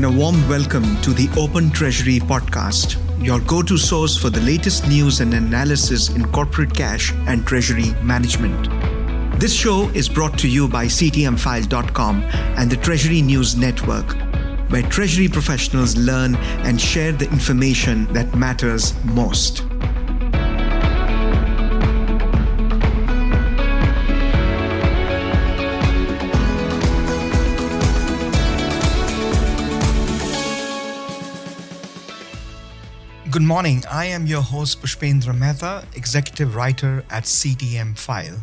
a warm welcome to the Open Treasury podcast, your go-to source for the latest news and analysis in corporate cash and treasury management. This show is brought to you by CTMfile.com and the Treasury News Network, where treasury professionals learn and share the information that matters most. Good morning. I am your host, Pushpendra Mehta, executive writer at CTMfile.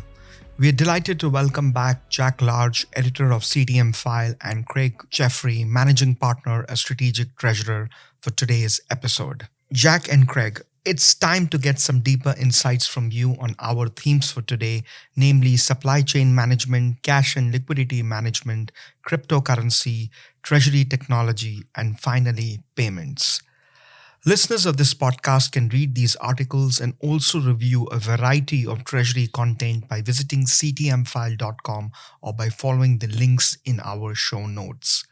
We are delighted to welcome back Jack Large, editor of CTMfile, and Craig Jeffery, managing partner and strategic treasurer, for today's episode. Jack and Craig, it's time to get some deeper insights from you on our themes for today, namely supply chain management, cash and liquidity management, cryptocurrency, treasury technology, and finally, payments. Listeners of this podcast can read these articles and also review a variety of treasury content by visiting ctmfile.com or by following the links in our show notes.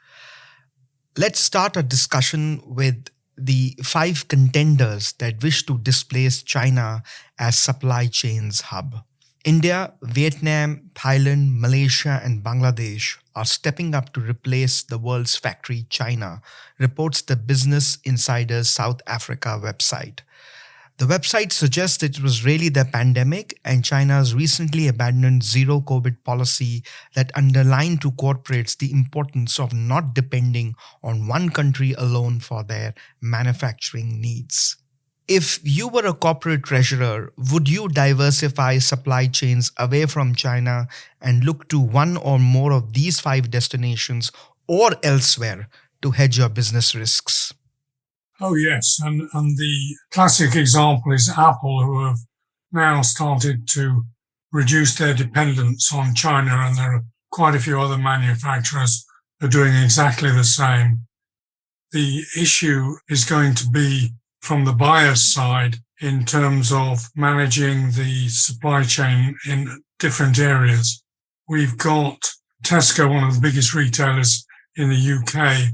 Let's start a discussion with the 5 contenders that wish to displace China as supply chains hub. India, Vietnam, Thailand, Malaysia, and Bangladesh are stepping up to replace the world's factory China, reports the Business Insider's South Africa website. The website suggests it was really the pandemic and China's recently abandoned zero COVID policy that underlined to corporates the importance of not depending on one country alone for their manufacturing needs. If you were a corporate treasurer, would you diversify supply chains away from China and look to one or more of these 5 destinations or elsewhere to hedge your business risks? Oh, yes. And the classic example is Apple, who have now started to reduce their dependence on China, and there are quite a few other manufacturers who are doing exactly the same. The issue is going to be from the buyer's side in terms of managing the supply chain in different areas. We've got Tesco, one of the biggest retailers in the UK,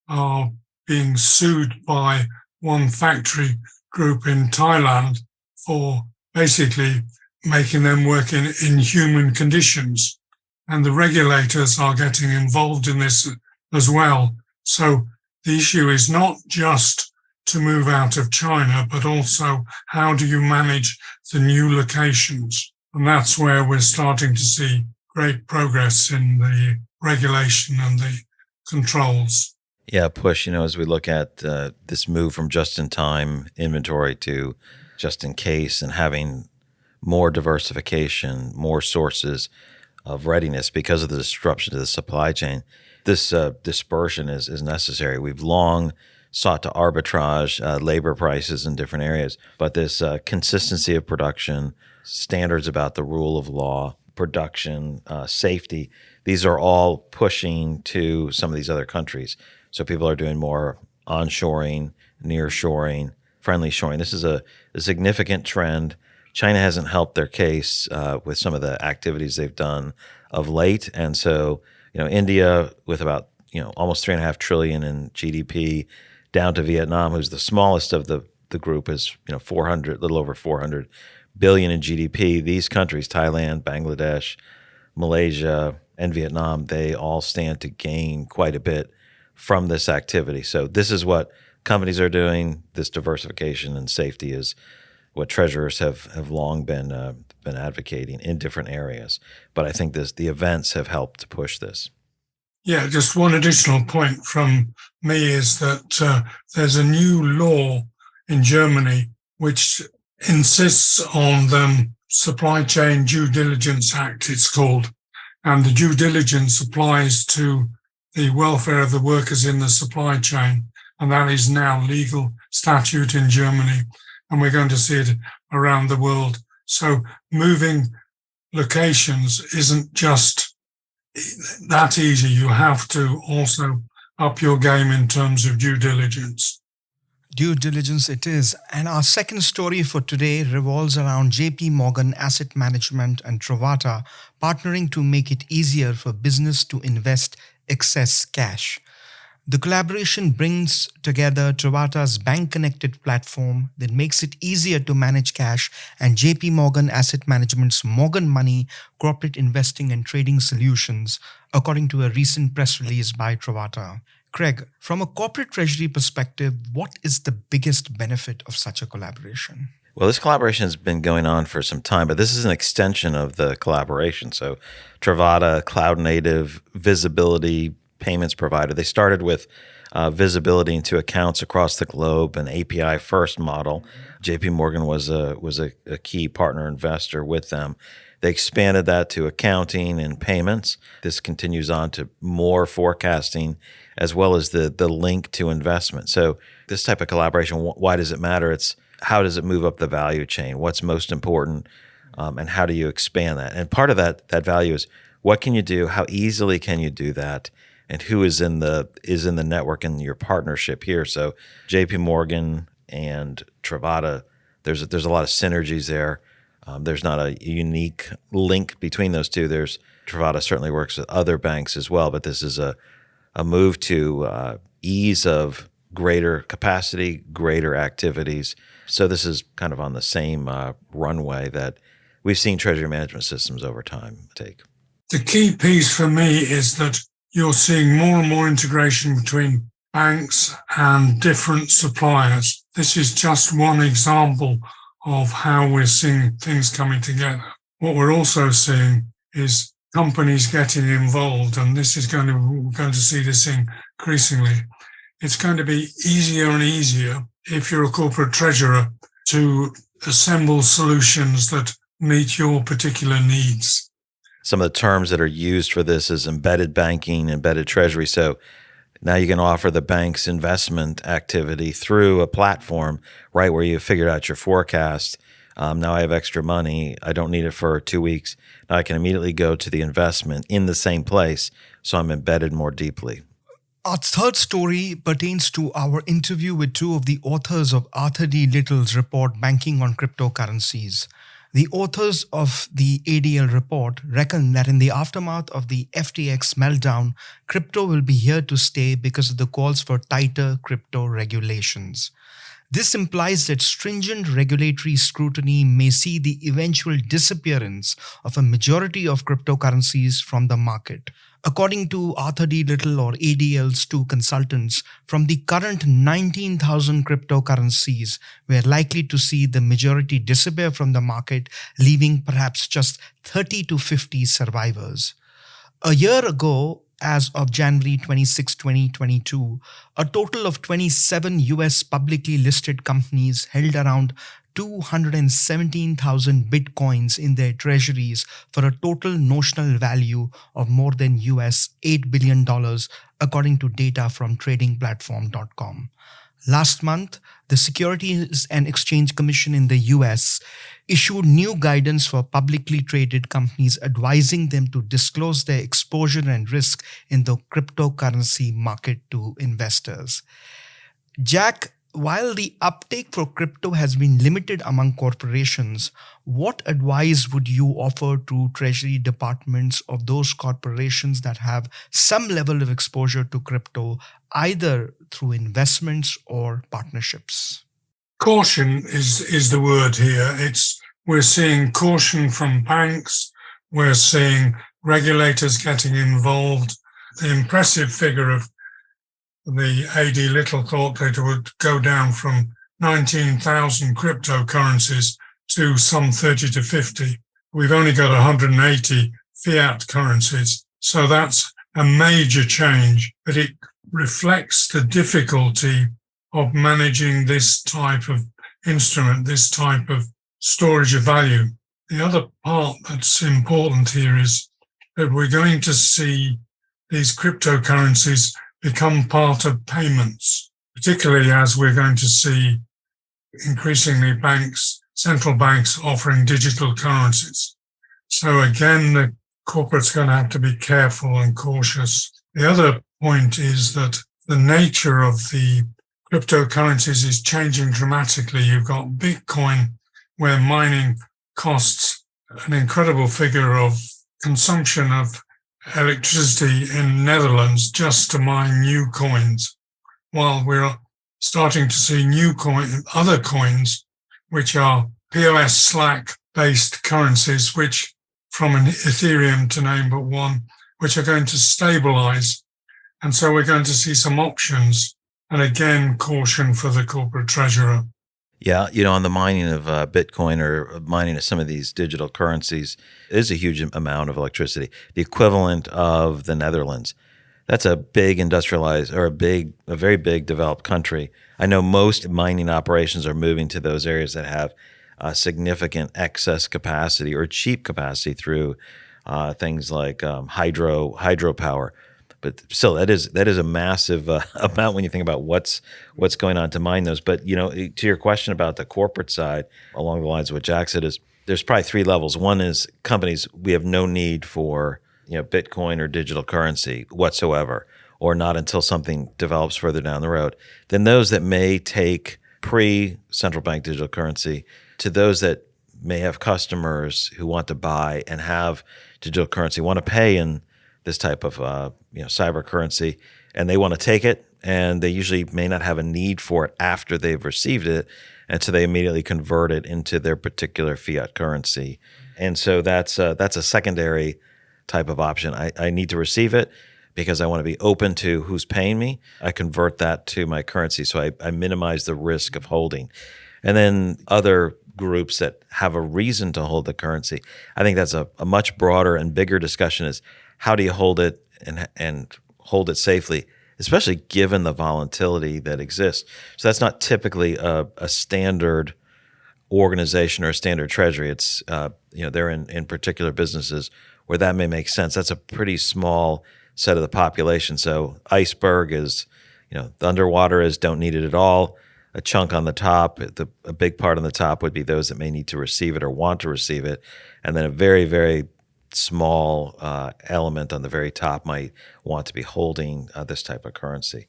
are being sued by one factory group in Thailand for basically making them work in inhuman conditions. And the regulators are getting involved in this as well. So the issue is not just to move out of China, but also how do you manage the new locations? And that's where we're starting to see great progress in the regulation and the controls. Yeah, Push, as we look at this move from just-in-time inventory to just-in-case and having more diversification, more sources of readiness because of the disruption to the supply chain, this dispersion is necessary. We've long sought to arbitrage labor prices in different areas, but this consistency of production, standards about the rule of law, production, safety, these are all pushing to some of these other countries. So people are doing more onshoring, nearshoring, friendly shoring. This is a significant trend. China hasn't helped their case with some of the activities they've done of late. And so, India with about, almost 3.5 trillion in GDP, down to Vietnam, who's the smallest of the group, is little over 400 billion in GDP. These countries, Thailand, Bangladesh, Malaysia, and Vietnam, they all stand to gain quite a bit from this activity. So this is what companies are doing. This diversification and safety is what treasurers have long been advocating in different areas. But I think the events have helped to push this. Yeah, just one additional point from me is that there's a new law in Germany which insists on the Supply Chain Due Diligence Act, it's called. And the due diligence applies to the welfare of the workers in the supply chain. And that is now legal statute in Germany. And we're going to see it around the world. So moving locations isn't just that easy. You have to also up your game in terms of due diligence. Due diligence it is. And our second story for today revolves around JP Morgan Asset Management and Trovata partnering to make it easier for business to invest excess cash. The collaboration brings together Trovata's bank-connected platform that makes it easier to manage cash and JP Morgan Asset Management's Morgan Money corporate investing and trading solutions, according to a recent press release by Trovata. Craig, from a corporate treasury perspective, what is the biggest benefit of such a collaboration? Well, this collaboration has been going on for some time, but this is an extension of the collaboration. So Trovata, cloud native, visibility, payments provider. They started with visibility into accounts across the globe, an API first model. JP Morgan was a key partner investor with them. They expanded that to accounting and payments. This continues on to more forecasting as well as the link to investment. So this type of collaboration, why does it matter? It's how does it move up the value chain? What's most important? And how do you expand that? And part of that value is what can you do? How easily can you do that? And who is in the network and your partnership here? So JP Morgan and Trovata, there's a lot of synergies there. There's not a unique link between those two. Trovata certainly works with other banks as well, but this is a move to ease of greater capacity, greater activities. So this is kind of on the same runway that we've seen treasury management systems over time take. The key piece for me is that you're seeing more and more integration between banks and different suppliers. This is just one example of how we're seeing things coming together. What we're also seeing is companies getting involved, and we're going to see this increasingly. It's going to be easier and easier if you're a corporate treasurer to assemble solutions that meet your particular needs. Some of the terms that are used for this is embedded banking, embedded treasury. So now you can offer the bank's investment activity through a platform, right, where you figured out your forecast. Now I have extra money. I don't need it for 2 weeks. Now I can immediately go to the investment in the same place, so I'm embedded more deeply. Our third story pertains to our interview with two of the authors of Arthur D. Little's report, Banking on Cryptocurrencies. The authors of the ADL report reckon that in the aftermath of the FTX meltdown, crypto will be here to stay because of the calls for tighter crypto regulations. This implies that stringent regulatory scrutiny may see the eventual disappearance of a majority of cryptocurrencies from the market. According to Arthur D. Little, or ADL's two consultants, from the current 19,000 cryptocurrencies, we are likely to see the majority disappear from the market, leaving perhaps just 30 to 50 survivors. A year ago, as of January 26, 2022, a total of 27 US publicly listed companies held around 217,000 bitcoins in their treasuries for a total notional value of more than US $8 billion, according to data from tradingplatform.com. Last month, the Securities and Exchange Commission in the US issued new guidance for publicly traded companies advising them to disclose their exposure and risk in the cryptocurrency market to investors. Jack, while the uptake for crypto has been limited among corporations, what advice would you offer to treasury departments of those corporations that have some level of exposure to crypto, either through investments or partnerships? Caution is the word here. We're seeing caution from banks. We're seeing regulators getting involved. The impressive figure of the AD Little thought that it would go down from 19,000 cryptocurrencies to some 30 to 50. We've only got 180 fiat currencies. So that's a major change, but it reflects the difficulty of managing this type of instrument, this type of storage of value. The other part that's important here is that we're going to see these cryptocurrencies become part of payments, particularly as we're going to see increasingly central banks offering digital currencies. So again, the corporate's going to have to be careful and cautious. The other point is that the nature of the cryptocurrencies is changing dramatically. You've got Bitcoin, where mining costs an incredible figure of consumption of electricity in Netherlands just to mine new coins, while we're starting to see other coins, which are POS Slack based currencies, which from an Ethereum to name but one, which are going to stabilize. And so we're going to see some options. And again, caution for the corporate treasurer. Yeah, on the mining of Bitcoin or mining of some of these digital currencies is a huge amount of electricity, the equivalent of the Netherlands. That's a big industrialized or a very big developed country. I know most mining operations are moving to those areas that have significant excess capacity or cheap capacity through things like hydropower. But still, that is a massive amount when you think about what's going on to mine those. But to your question about the corporate side, along the lines of what Jack said, is there's probably three levels. One is companies, we have no need for Bitcoin or digital currency whatsoever, or not until something develops further down the road. Then those that may take pre-central bank digital currency, to those that may have customers who want to buy and have digital currency, want to pay in this type of cyber currency, and they want to take it, and they usually may not have a need for it after they've received it, and so they immediately convert it into their particular fiat currency. And so that's a secondary type of option. I need to receive it because I want to be open to who's paying me. I convert that to my currency, so I minimize the risk of holding. And then other groups that have a reason to hold the currency, I think that's a much broader and bigger discussion, is how do you hold it and hold it safely, especially given the volatility that exists. So that's not typically a standard organization or a standard treasury. It's they're in particular businesses where that may make sense. That's a pretty small set of the population. So iceberg is, the underwater is don't need it at all. A chunk on the top, a big part on the top would be those that may need to receive it or want to receive it, and then a very, very small element on the very top might want to be holding this type of currency.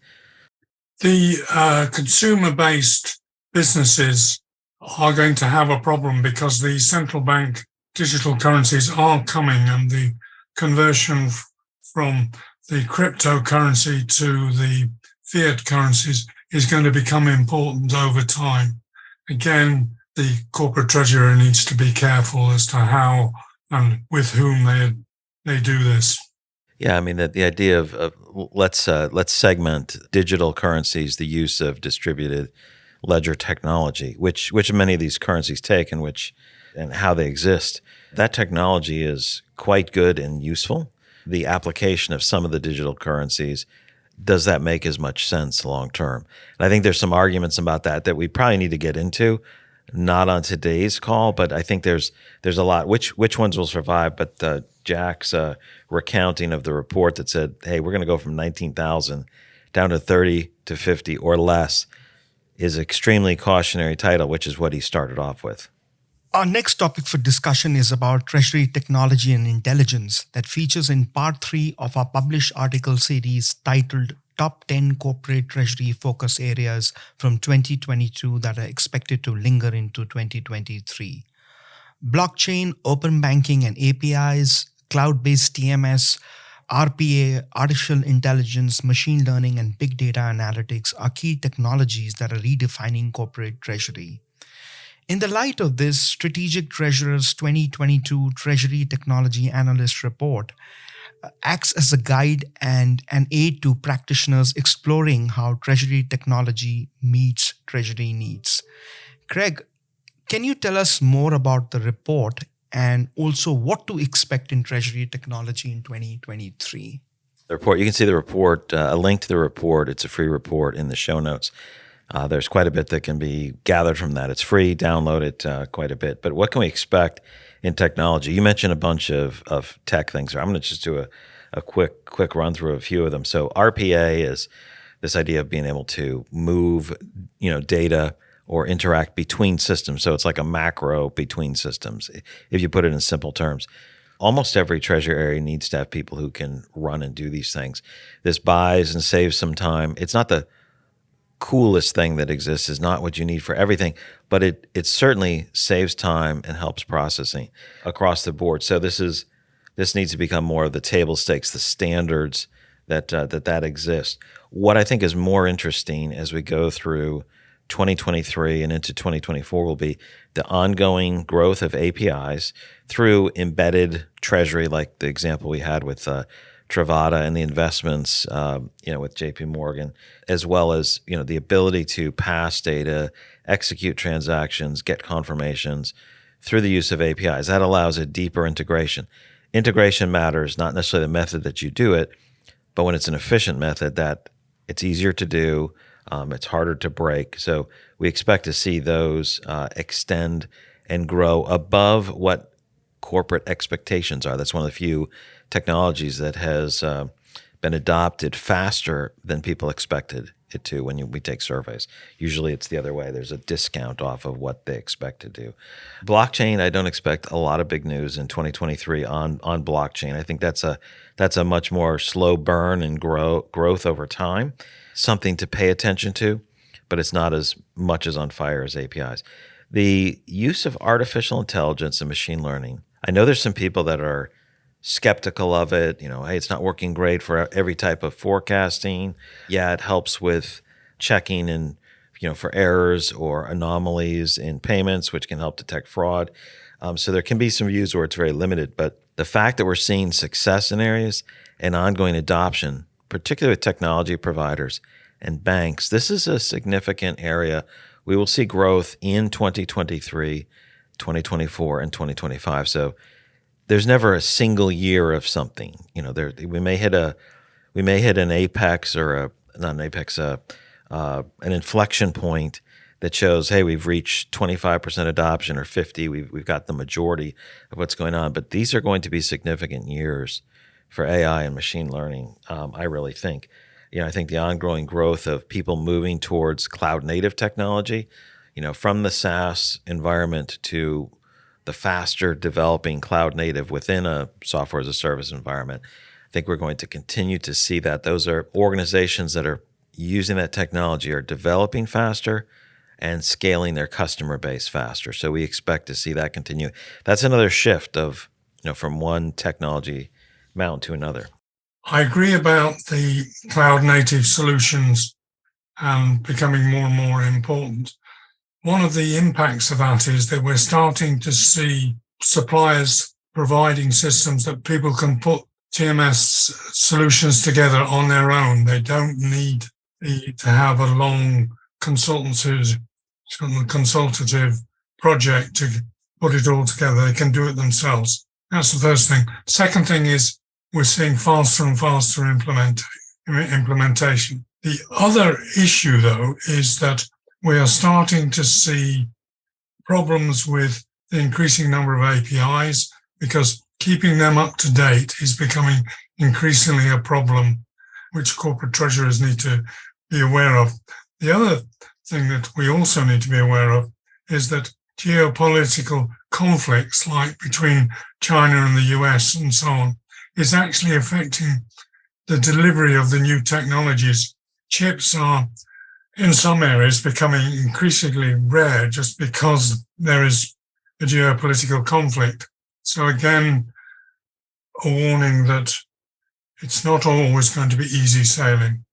The consumer-based businesses are going to have a problem because the central bank digital currencies are coming, and the conversion from the cryptocurrency to the fiat currencies is going to become important over time. Again, the corporate treasurer needs to be careful as to how and with whom they do this. Yeah, I mean the idea of let's segment digital currencies, the use of distributed ledger technology, which many of these currencies take, and how they exist. That technology is quite good and useful. The application of some of the digital currencies, does that make as much sense long term? And I think there's some arguments about that we probably need to get into. Not on today's call, but I think there's a lot. Which ones will survive? But Jack's recounting of the report that said, "Hey, we're going to go from 19,000 down to 30 to 50 or less," is extremely cautionary title, which is what he started off with. Our next topic for discussion is about Treasury technology and intelligence that features in part 3 of our published article series titled Top 10 Corporate Treasury Focus Areas from 2022 that are expected to linger into 2023. Blockchain, open banking and APIs, cloud-based TMS, RPA, artificial intelligence, machine learning, and big data analytics are key technologies that are redefining corporate treasury. In the light of this, Strategic Treasurer's 2022 Treasury Technology Analyst Report acts as a guide and an aid to practitioners exploring how treasury technology meets treasury needs. Craig, can you tell us more about the report and also what to expect in treasury technology in 2023? The report, you can see the report, a link to the report. It's a free report in the show notes. There's quite a bit that can be gathered from that. It's free, download it quite a bit. But what can we expect in technology? You mentioned a bunch of tech things. I'm going to just do a quick run through a few of them. So RPA is this idea of being able to move, data or interact between systems. So it's like a macro between systems, if you put it in simple terms. Almost every treasury area needs to have people who can run and do these things. This buys and saves some time. It's not the coolest thing that exists, is not what you need for everything, but it certainly saves time and helps processing across the board. So this is This needs to become more of the table stakes, the standards that exist. What I think is more interesting as we go through 2023 and into 2024 will be the ongoing growth of APIs through embedded Treasury, like the example we had with Trovata and the investments, with JP Morgan, as well as, the ability to pass data, execute transactions, get confirmations through the use of APIs. That allows a deeper integration. Integration matters, not necessarily the method that you do it, but when it's an efficient method, that it's easier to do, it's harder to break. So we expect to see those extend and grow above what corporate expectations are. That's one of the few technologies that has been adopted faster than people expected it to when we take surveys. Usually it's the other way. There's a discount off of what they expect to do. Blockchain, I don't expect a lot of big news in 2023 on blockchain. I think that's a much more slow burn and growth over time, something to pay attention to, but it's not as much as on fire as APIs. The use of artificial intelligence and machine learning, I know there's some people that are skeptical of it. Hey, it's not working great for every type of forecasting. Yeah, it helps with checking and, for errors or anomalies in payments, which can help detect fraud. So there can be some views where it's very limited. But the fact that we're seeing success in areas and ongoing adoption, particularly with technology providers and banks, this is a significant area. We will see growth in 2023, 2024, and 2025. So there's never a single year of something. We may hit an apex or an inflection point that shows, hey, we've reached 25% adoption or 50. We've got the majority of what's going on. But these are going to be significant years for AI and machine learning. I really think. I think the ongoing growth of people moving towards cloud native technology, from the SaaS environment to the faster developing cloud native within a software as a service environment. I think we're going to continue to see that. Those are organizations that are using that technology are developing faster and scaling their customer base faster. So we expect to see that continue. That's another shift of, from one technology mountain to another. I agree about the cloud native solutions becoming more and more important. One of the impacts of that is that we're starting to see suppliers providing systems that people can put TMS solutions together on their own. They don't need to have a long consultative project to put it all together. They can do it themselves. That's the first thing. Second thing is we're seeing faster and faster implementation. The other issue, though, is that we are starting to see problems with the increasing number of APIs because keeping them up to date is becoming increasingly a problem which corporate treasurers need to be aware of. The other thing that we also need to be aware of is that geopolitical conflicts like between China and the US and so on is actually affecting the delivery of the new technologies. Chips are in some areas becoming increasingly rare just because there is a geopolitical conflict. So again, a warning that it's not always going to be easy sailing.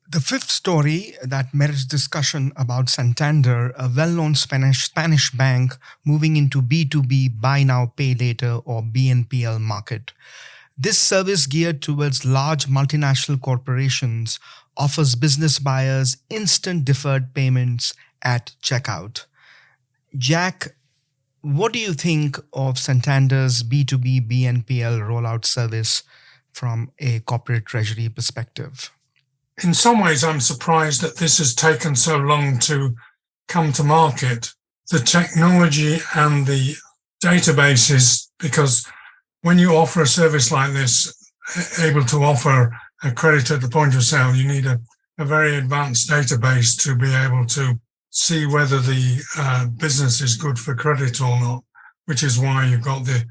The fifth story that merits discussion about Santander, a well-known Spanish bank moving into B2B, buy now, pay later, or BNPL market. This service geared towards large multinational corporations offers business buyers instant deferred payments at checkout. Jack, what do you think of Santander's B2B BNPL rollout service from a corporate treasury perspective? In some ways, I'm surprised that this has taken so long to come to market. The technology and the databases, because when you offer a service like this, able to offer a credit at the point of sale, you need a very advanced database to be able to see whether the business is good for credit or not, which is why you've got the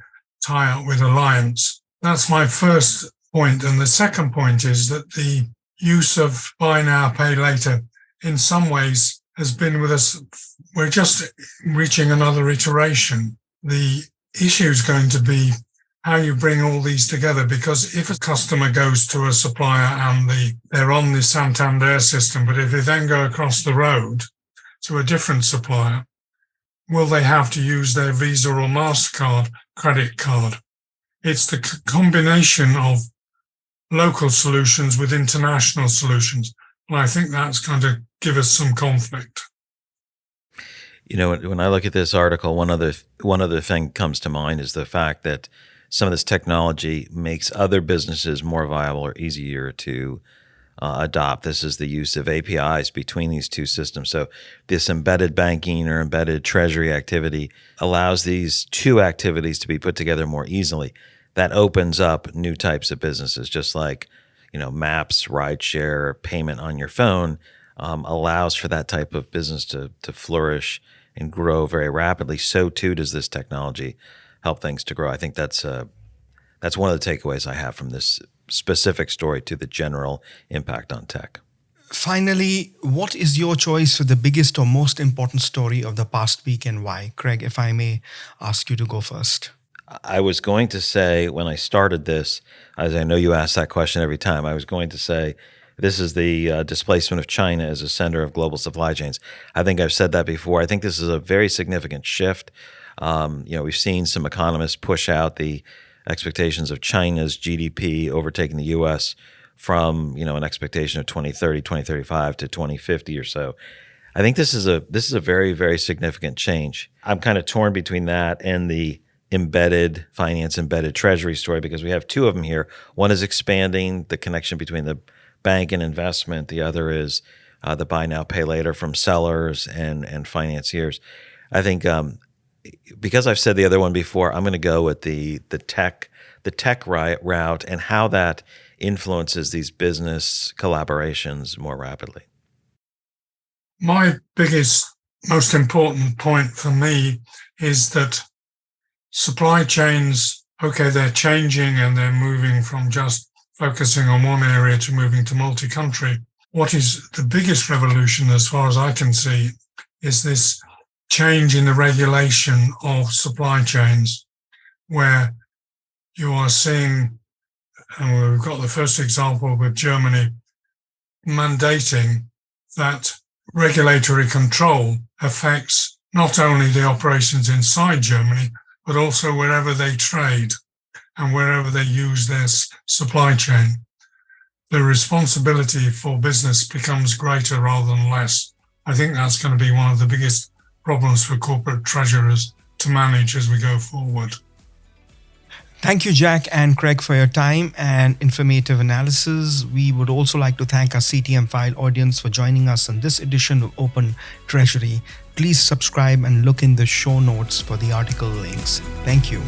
tie-up with Alliance. That's my first point. And the second point is that the use of buy now, pay later in some ways has been with us. We're just reaching another iteration. The issue is going to be how you bring all these together, because if a customer goes to a supplier and they're on the Santander system, but if they then go across the road to a different supplier, will they have to use their Visa or MasterCard credit card? It's the combination of local solutions with international solutions. And I think that's going to give us some conflict. You know, when I look at this article, one other thing comes to mind is the fact that some of this technology makes other businesses more viable or easier to adopt. This is the use of APIs between these two systems. So this embedded banking or embedded treasury activity allows these two activities to be put together more easily. That opens up new types of businesses, just like, you know, maps, rideshare, payment on your phone allows for that type of business to flourish and grow very rapidly. So too does this technology help things to grow. I think that's one of the takeaways I have from this specific story to the general impact on tech. Finally, what is your choice for the biggest or most important story of the past week and why? Craig, if I may ask you to go first. I was going to say when I started this, as I know you ask that question every time, I was going to say this is the displacement of China as a center of global supply chains. I think I've said that before. I think this is a very significant shift. We've seen some economists push out the expectations of China's GDP overtaking the U.S. from, an expectation of 2030, 2035 to 2050 or so. I think this is a very, very significant change. I'm kind of torn between that and the embedded finance, embedded treasury story, because we have two of them here. One is expanding the connection between the bank and investment. The other is the buy now, pay later from sellers and financiers. I think because I've said the other one before, I'm going to go with the tech route and how that influences these business collaborations more rapidly. My biggest, most important point for me is that supply chains, okay, they're changing and they're moving from just focusing on one area to moving to multi-country. What is the biggest revolution, as far as I can see, is this change in the regulation of supply chains, where you are seeing, and we've got the first example with Germany, mandating that regulatory control affects not only the operations inside Germany, but also wherever they trade and wherever they use their supply chain. The responsibility for business becomes greater rather than less. I think that's going to be one of the biggest problems for corporate treasurers to manage as we go forward. Thank you, Jack and Craig, for your time and informative analysis. We would also like to thank our CTMfile audience for joining us on this edition of Open Treasury. Please subscribe and look in the show notes for the article links. Thank you.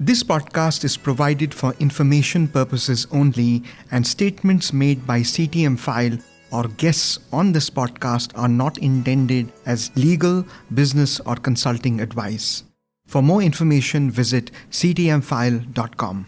This podcast is provided for information purposes only, and statements made by CTMfile or guests on this podcast are not intended as legal, business, or consulting advice. For more information, visit ctmfile.com.